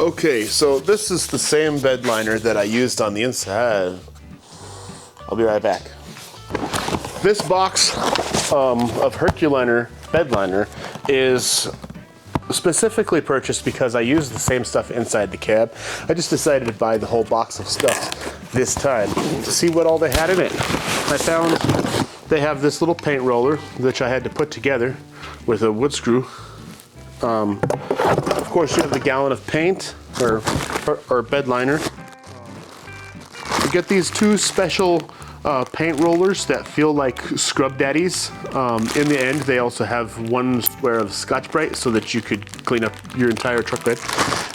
Okay, so this is the same bed liner that I used on the inside. I'll be right back. This box of Herkuliner bed liner is specifically purchased because I use the same stuff inside the cab. I just decided to buy the whole box of stuff this time to see what all they had in it. I found they have this little paint roller, which I had to put together with a wood screw. Of course, you have the gallon of paint or bed liner. You get these two special paint rollers that feel like scrub daddies. In the end, they also have one square of Scotch-Brite so that you could clean up your entire truck bed.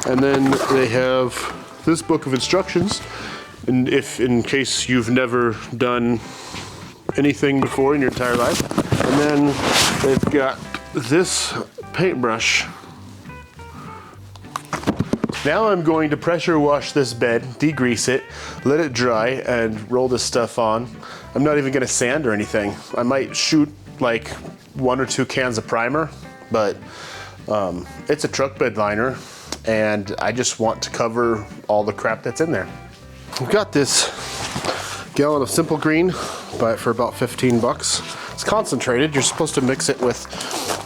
And then they have this book of instructions, and if in case you've never done anything before in your entire life. And then they've got this paintbrush. Now I'm going to pressure wash this bed, degrease it, let it dry, and roll this stuff on. I'm not even gonna sand or anything. I might shoot like 1 or 2 cans of primer, but it's a truck bed liner, and I just want to cover all the crap that's in there. I've got this gallon of Simple Green, buy it for about 15 bucks. It's concentrated, you're supposed to mix it with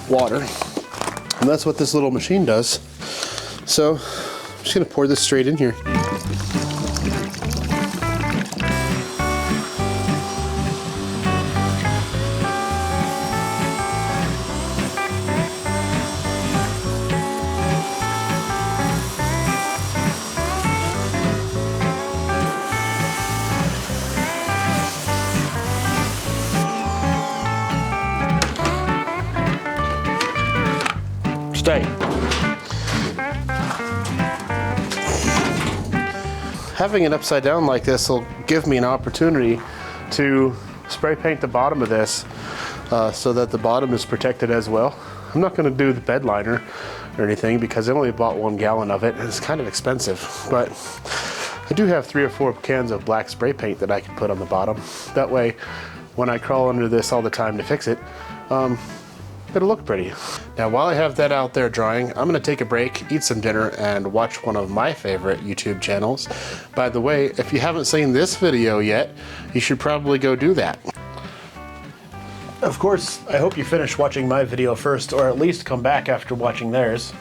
water, and that's what this little machine does. So I'm just gonna pour this straight in here. Stay. Having it upside down like this will give me an opportunity to spray paint the bottom of this so that the bottom is protected as well. I'm not going to do the bed liner or anything because I only bought 1 gallon of it and it's kind of expensive, but I do have 3 or 4 cans of black spray paint that I can put on the bottom. That way when I crawl under this all the time to fix it, it'll look pretty. Now while I have that out there drying, I'm gonna take a break, eat some dinner, and watch one of my favorite YouTube channels. By the way, if you haven't seen this video yet, you should probably go do that. Of course, I hope you finish watching my video first, or at least come back after watching theirs.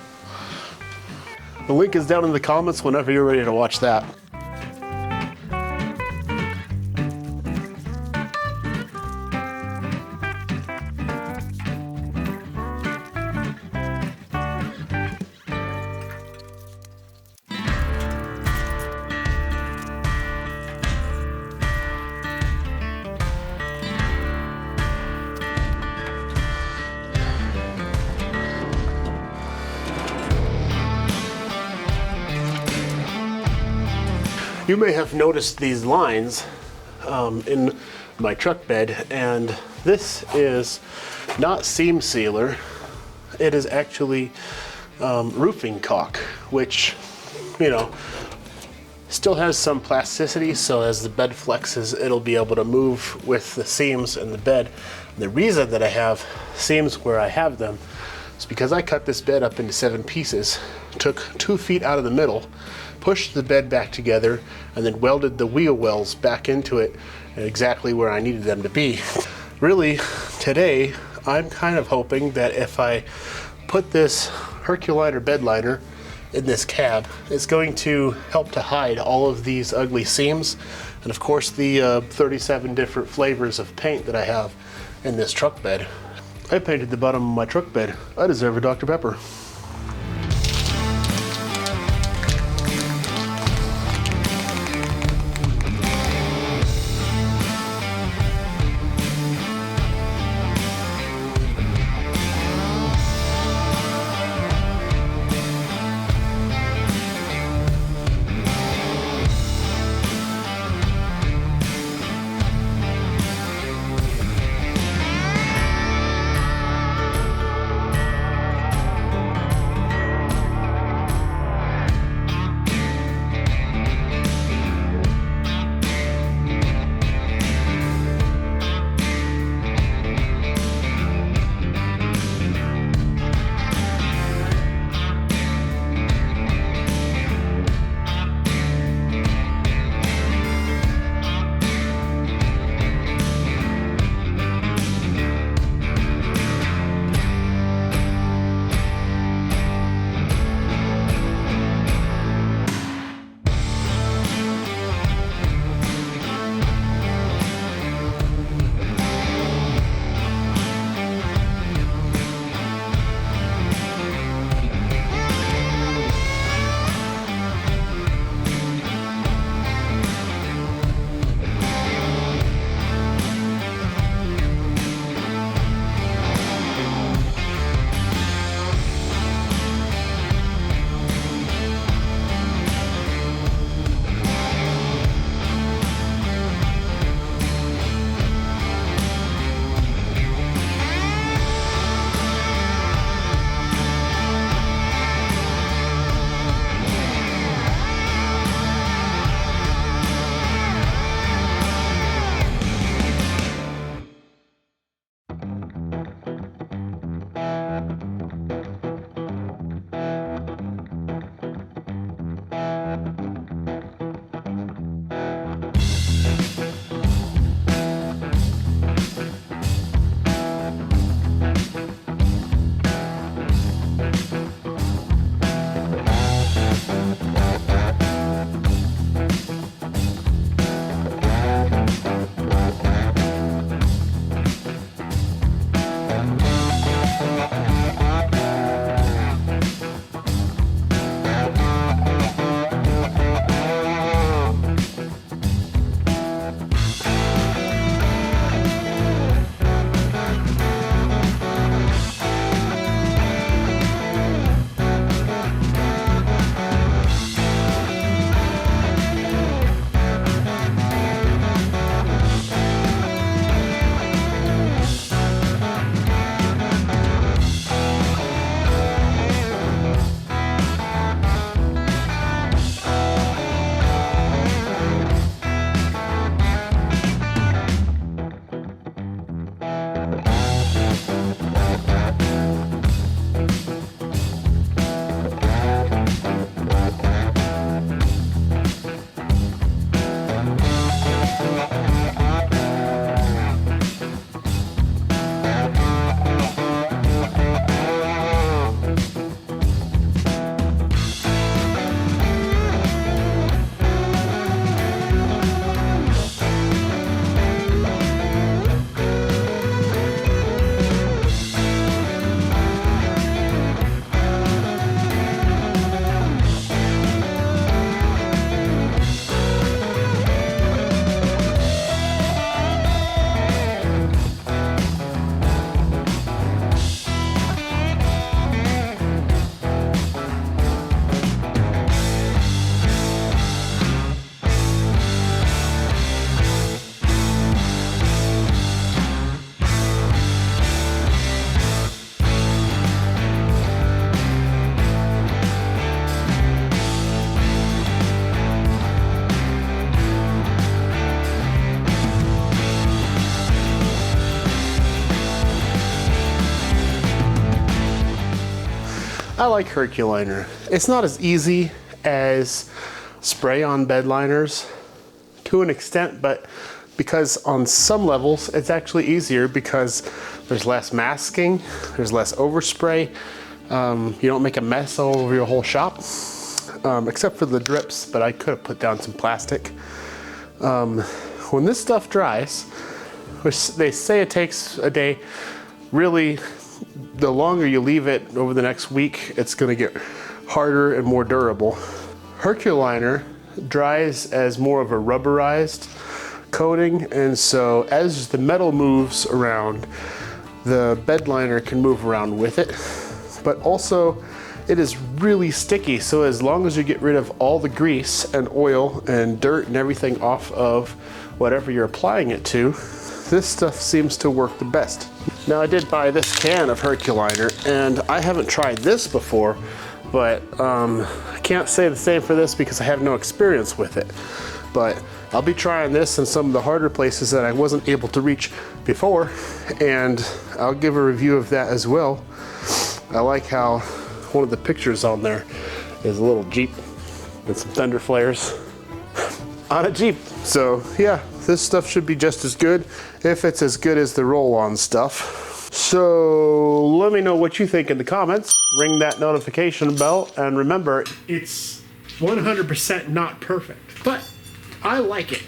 The link is down in the comments whenever you're ready to watch that. You may have noticed these lines in my truck bed, and this is not seam sealer. It is actually roofing caulk, which, you know, still has some plasticity, so as the bed flexes, it'll be able to move with the seams in the bed. And the reason that I have seams where I have them is because I cut this bed up into 7 pieces, took 2 feet out of the middle, pushed the bed back together, and then welded the wheel wells back into it exactly where I needed them to be. Really, today, I'm kind of hoping that if I put this Herkuliner bed liner in this cab, it's going to help to hide all of these ugly seams, and of course the 37 different flavors of paint that I have in this truck bed. I painted the bottom of my truck bed. I deserve a Dr. Pepper. I like Herkuliner. It's not as easy as spray-on bed liners to an extent, but because on some levels it's actually easier because there's less masking, there's less overspray. You don't make a mess all over your whole shop, except for the drips, but I could have put down some plastic. When this stuff dries, which they say it takes a day, really, the longer you leave it over the next week, it's gonna get harder and more durable. Hurculiner dries as more of a rubberized coating, and so as the metal moves around, the bed liner can move around with it, but also it is really sticky, so as long as you get rid of all the grease and oil and dirt and everything off of whatever you're applying it to, this stuff seems to work the best. Now I did buy this can of Herkuliner, and I haven't tried this before, but I can't say the same for this because I have no experience with it. But I'll be trying this in some of the harder places that I wasn't able to reach before, and I'll give a review of that as well. I like how one of the pictures on there is a little Jeep and some thunder flares on a Jeep. So yeah, this stuff should be just as good, if it's as good as the roll-on stuff. So let me know what you think in the comments. Ring that notification bell, and remember, it's 100% not perfect, but I like it.